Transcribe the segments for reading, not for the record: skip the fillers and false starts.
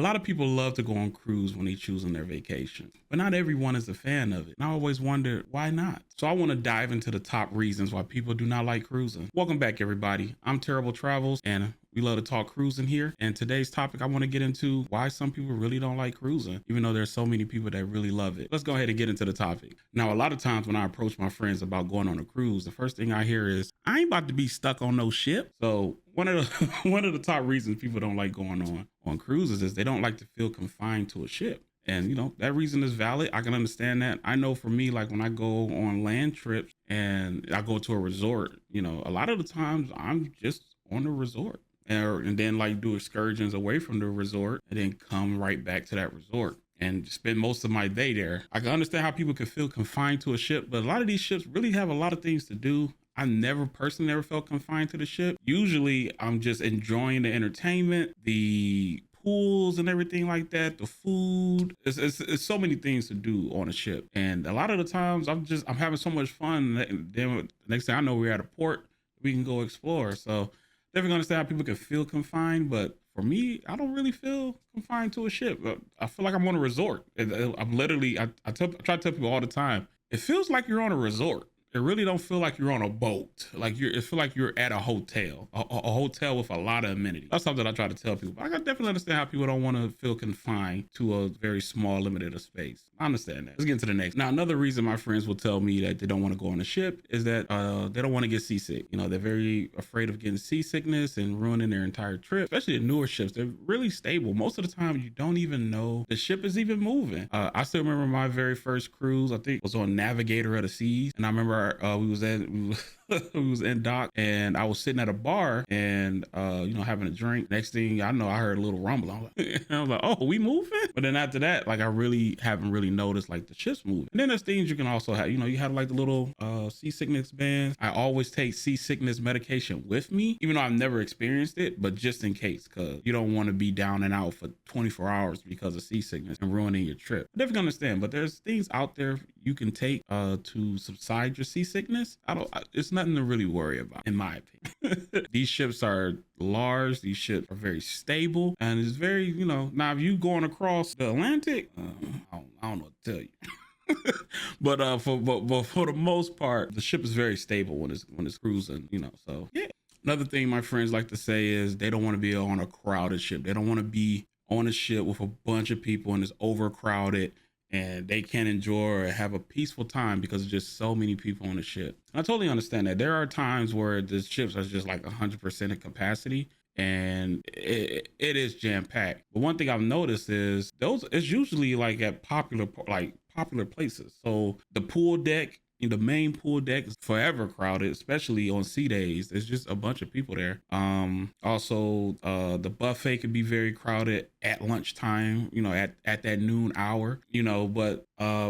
lot of people love to go on cruise when they choosing their vacation, but not everyone is a fan of it. And I always wonder why not. So I want to dive into the top reasons why people do not like cruising. Welcome back, everybody. I'm Terrible Travels, and we love to talk cruising here. And today's topic, I want to get into why some people really don't like cruising, even though there's so many people that really love it. Let's go ahead and get into the topic. Now, a lot of times when I approach my friends about going on a cruise, the first thing I hear is, I ain't about to be stuck on no ship. So one of the one of the top reasons people don't like going on cruises is they don't like to feel confined to a ship. And that reason is valid. I can understand that. I know for me, like when I go on land trips and I go to a resort, a lot of the times I'm just on the resort. And then like do excursions away from the resort and then come right back to that resort and spend most of my day there. I can understand how people can feel confined to a ship, but a lot of these ships really have a lot of things to do. I personally never felt confined to the ship. Usually I'm just enjoying the entertainment, the pools and everything like that, the food. It's so many things to do on a ship. And a lot of the times I'm having so much fun. Then the next thing I know, we're at a port, we can go explore. So definitely understand how people can feel confined, but for me, I don't really feel confined to a ship. I feel like I'm on a resort. I'm literally, I try to tell people all the time, it feels like you're on a resort. It really don't feel like you're on a boat. It feel like you're at a hotel, a hotel with a lot of amenities. That's something I try to tell people. But I can definitely understand how people don't want to feel confined to a very small, limited space. I understand that. Let's get into the next. Now, another reason my friends will tell me that they don't want to go on a ship is that they don't want to get seasick. They're very afraid of getting seasickness and ruining their entire trip, especially the newer ships. They're really stable. Most of the time, you don't even know the ship is even moving. I still remember my very first cruise, I think was on Navigator of the Seas. And I remember we was in dock and I was sitting at a bar and having a drink. Next thing I know, I heard a little rumble. I was like, oh, we moving? But then after that, like I really haven't really noticed like the ship's moving. And then there's things you can also have, you have like the little seasickness bands. I always take seasickness medication with me, even though I've never experienced it, but just in case, because you don't want to be down and out for 24 hours because of seasickness and ruining your trip. I definitely understand, but there's things out there you can take to subside your seasickness. It's nothing to really worry about, in my opinion. These ships are large. These ships are very stable, and it's very, now if you going across the Atlantic, I don't know what to tell you. but for the most part, the ship is very stable when it's cruising. So yeah. Another thing my friends like to say is they don't want to be on a crowded ship. They don't want to be on a ship with a bunch of people and it's overcrowded and they can't enjoy or have a peaceful time because there's just so many people on the ship. I totally understand that. There are times where the ships are just like 100% of capacity and it is jam-packed. But one thing I've noticed is it's usually like at popular places. So the pool deck, the main pool deck is forever crowded, especially on sea days. There's just a bunch of people there. Also, the buffet can be very crowded at lunchtime, at that noon hour, but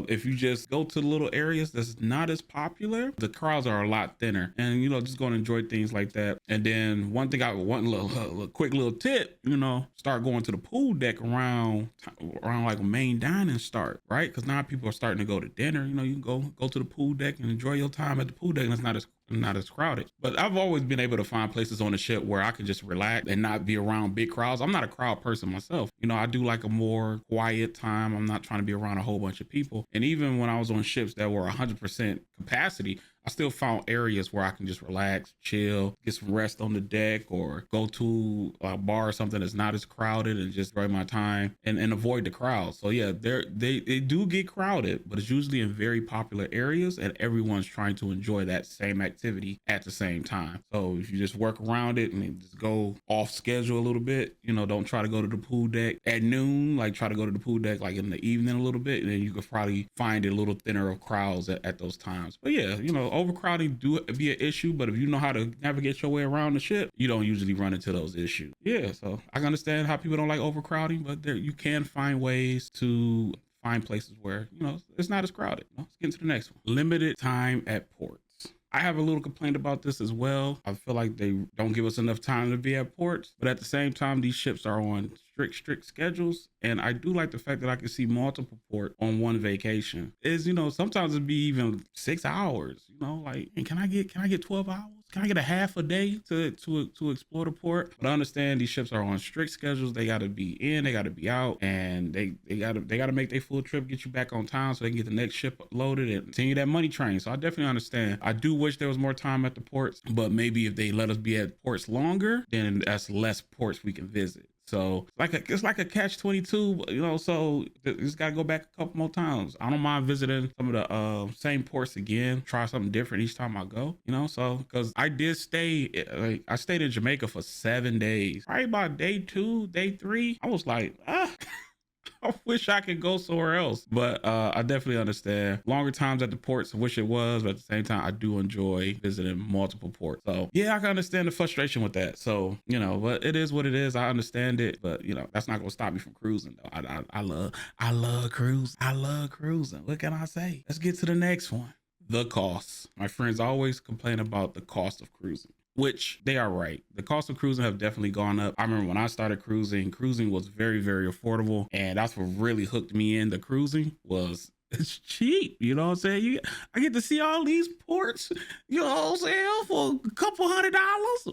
if you just go to the little areas that's not as popular, the crowds are a lot thinner and, just going to enjoy things like that. And then one little quick little tip, start going to the pool deck around like main dining start, right? Because now people are starting to go to dinner. You can go to the pool deck and enjoy your time at the pool deck, and it's not as crowded. But I've always been able to find places on the ship where I can just relax and not be around big crowds. I'm not a crowd person myself. I do like a more quiet time. I'm not trying to be around a whole bunch of people. And even when I was on ships that were 100% capacity, I still found areas where I can just relax, chill, get some rest on the deck, or go to a bar or something that's not as crowded and just enjoy my time and avoid the crowd. So yeah, they do get crowded, but it's usually in very popular areas and everyone's trying to enjoy that same activity at the same time. So if you just work around it and just go off schedule a little bit, don't try to go to the pool deck at noon, like try to go to the pool deck like in the evening a little bit, and then you could probably find it a little thinner of crowds at those times. But yeah, overcrowding do be an issue, but if you know how to navigate your way around the ship, you don't usually run into those issues. Yeah, so I can understand how people don't like overcrowding, but you can find ways to find places where it's not as crowded. Let's get into the next one. Limited time at ports. I have a little complaint about this as well. I feel like they don't give us enough time to be at ports, but at the same time, these ships are on strict schedules. And I do like the fact that I can see multiple ports on one vacation. Is, you know, sometimes it'd be even 6 hours, you know, like, and can I get 12 hours? Can I get a half a day to explore the port? But I understand these ships are on strict schedules. They got to be in, they got to be out, and they got to make their full trip, get you back on time so they can get the next ship loaded and continue that money train. So I definitely understand. I do wish there was more time at the ports, but maybe if they let us be at ports longer, then that's less ports we can visit. So it's like a catch-22, you know, so you just got to go back a couple more times. I don't mind visiting some of the same ports again, try something different each time I go, you know, so because I did stay, like I stayed in Jamaica for 7 days. Right about day 2, day 3, I was like, I wish I could go somewhere else, but I definitely understand longer times at the ports. I wish it was, but at the same time, I do enjoy visiting multiple ports. So yeah, I can understand the frustration with that. So, you know, but it is what it is. I understand it, but you know, that's not gonna stop me from cruising though. I love cruising. I love cruising. What can I say? Let's get to the next one. The costs. My friends always complain about the cost of cruising, which they are right. The cost of cruising have definitely gone up. I remember when I started cruising was very, very affordable. And that's what really hooked me into cruising was it's cheap. You know what I'm saying? I get to see all these ports, you know what I'm saying, for a couple $100.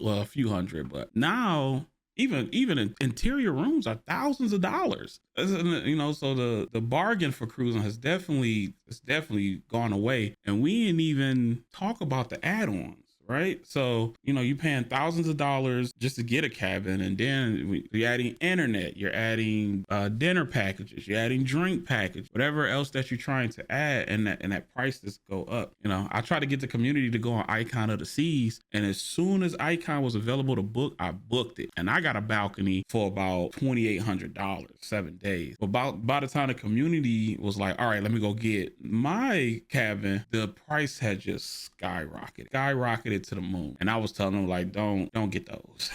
Well, a few hundred, but now even interior rooms are thousands of dollars, you know, so the bargain for cruising has definitely gone away. And we didn't even talk about the add-ons. Right. So, you know, you're paying thousands of dollars just to get a cabin. And then you're adding internet, you're adding dinner packages, you're adding drink package, whatever else that you're trying to add. And that price just go up. You know, I tried to get the community to go on Icon of the Seas. And as soon as Icon was available to book, I booked it. And I got a balcony for about $2,800, 7 days. But by the time the community was like, all right, let me go get my cabin, the price had just skyrocketed to the moon. And I was telling them, like, don't get those.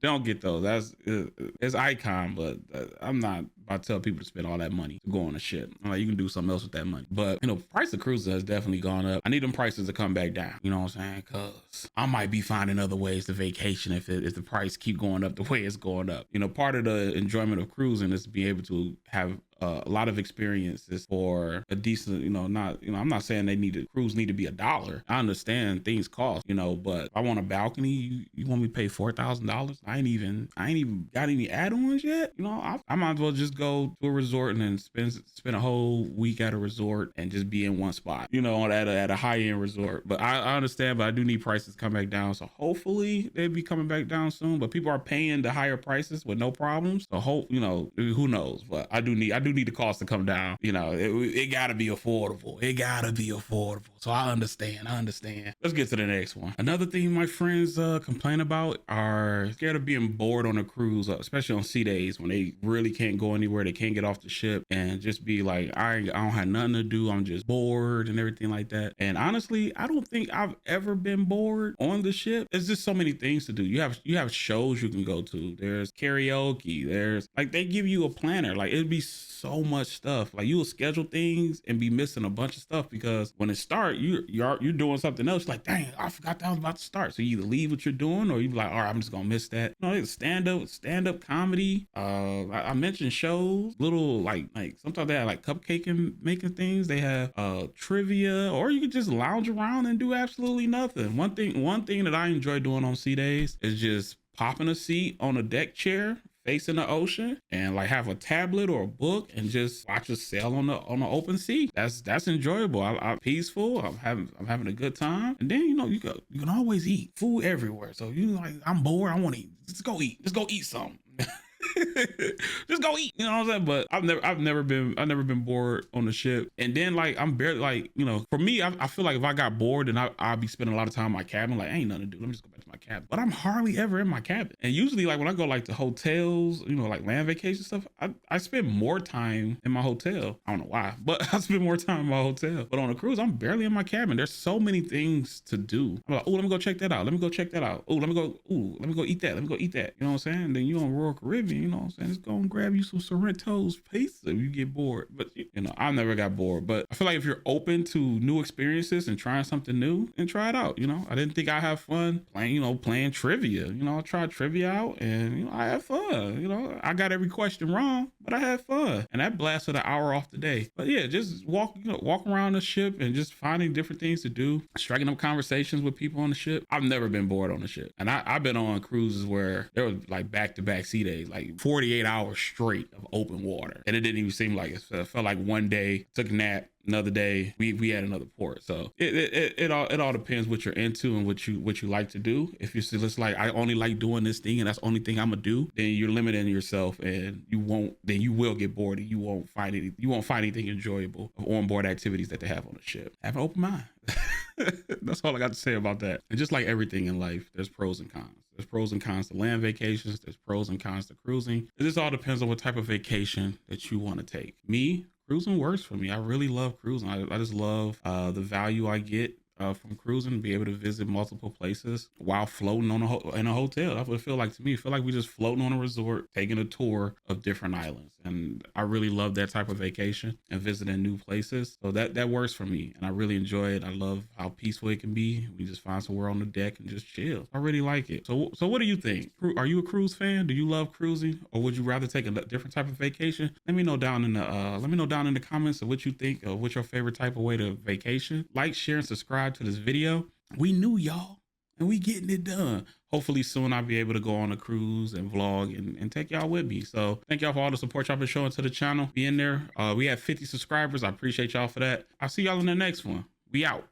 Don't get those. It's Icon, but I'm not about to tell people to spend all that money to go on a ship. I'm like, you can do something else with that money. But you know, price of cruises has definitely gone up. I need them prices to come back down. You know what I'm saying? Cause I might be finding other ways to vacation if the price keep going up the way it's going up. You know, part of the enjoyment of cruising is to be able to have a lot of experiences for a decent, you know, I'm not saying cruise need to be $1. I understand things cost, you know, but if I want a balcony, you want me to pay $4,000? I ain't even got any add-ons yet. You know, I might as well just go to a resort and then spend a whole week at a resort and just be in one spot, you know, at a high-end resort. But I understand, but I do need prices to come back down. So hopefully they'll be coming back down soon, but people are paying the higher prices with no problems. So you know, who knows, but I do need the cost to come down. You know, it gotta be affordable. So I understand. Let's get to the next one. Another thing my friends complain about are scared of being bored on a cruise, especially on sea days when they really can't go anywhere. They can't get off the ship and just be like, I don't have nothing to do. I'm just bored and everything like that. And honestly, I don't think I've ever been bored on the ship. There's just so many things to do. You have shows you can go to. There's karaoke. There's like, they give you a planner. Like it'd be so much stuff. Like you will schedule things and be missing a bunch of stuff because when it starts, you're doing something else. Like, dang, I forgot that I was about to start. So you either leave what you're doing or you be like, all right, I'm just gonna miss that. You know, it's stand-up comedy. I mentioned shows, little like sometimes they have like cupcake and making things. They have trivia, or you could just lounge around and do absolutely nothing. One thing that I enjoy doing on sea days is just popping a seat on a deck chair facing the ocean and like have a tablet or a book and just watch us sail on the open sea. That's enjoyable. I'm peaceful. I'm having a good time. And then you know you can always eat food everywhere. So you like, I'm bored. I want to eat. Let's go eat. Let's go eat something. Just go eat, you know what I'm saying? But I've never been bored on the ship. And then like I'm barely like, you know, for me, I feel like if I got bored, then I'll be spending a lot of time in my cabin. Like ain't nothing to do. Let me just go back to my cabin. But I'm hardly ever in my cabin. And usually like when I go like to hotels, you know, like land vacation stuff, I spend more time in my hotel. I don't know why, but I spend more time in my hotel. But on a cruise, I'm barely in my cabin. There's so many things to do. I'm like, oh, let me go check that out. Let me go check that out. Oh, let me go eat that. Let me go eat that. You know what I'm saying? Then you on Royal Caribbean, you know what I'm saying? Just go and grab you some Sorrento's pizza if you get bored. But you know, I never got bored. But I feel like if you're open to new experiences and trying something new, and try it out. You know, I didn't think I'd have fun playing, you playing trivia. I tried trivia out, and I had fun. I got every question wrong, but I had fun, and that blasted an hour off the day. But yeah, just walk around the ship and just finding different things to do, striking up conversations with people on the ship. I've never been bored on the ship, and I've been on cruises where there was like back-to-back sea days, like 48 hours straight of open water, and it didn't even seem like it. Felt like one day took a nap, another day we had another port. So it all depends what you're into and what you like to do. If you see it's like I only like doing this thing and that's the only thing I'm gonna do, then you're limiting yourself, and you will get bored, and you won't find anything enjoyable of onboard activities that they have on the ship. Have an open mind. That's all I got to say about that. And just like everything in life, there's pros and cons. There's pros and cons to land vacations. There's pros and cons to cruising. It just all depends on what type of vacation that you want to take. Me, cruising works for me. I really love cruising. I just love the value I get from cruising, be able to visit multiple places while floating in a hotel. That's what it feel like to me. It feel like we just floating on a resort, taking a tour of different islands. And I really love that type of vacation and visiting new places. So that works for me, and I really enjoy it. I love how peaceful it can be. We just find somewhere on the deck and just chill. I really like it. So what do you think? Are you a cruise fan? Do you love cruising, or would you rather take a different type of vacation? Let me know down in the comments of what you think, of what's your favorite type of way to vacation. Like, share, and subscribe to this video. We new, y'all, and we getting it done. Hopefully soon I'll be able to go on a cruise and vlog and take y'all with me. So thank y'all for all the support y'all been showing to the channel. Be in there. We have 50 subscribers. I appreciate y'all for that. I'll see y'all in the next one. We out.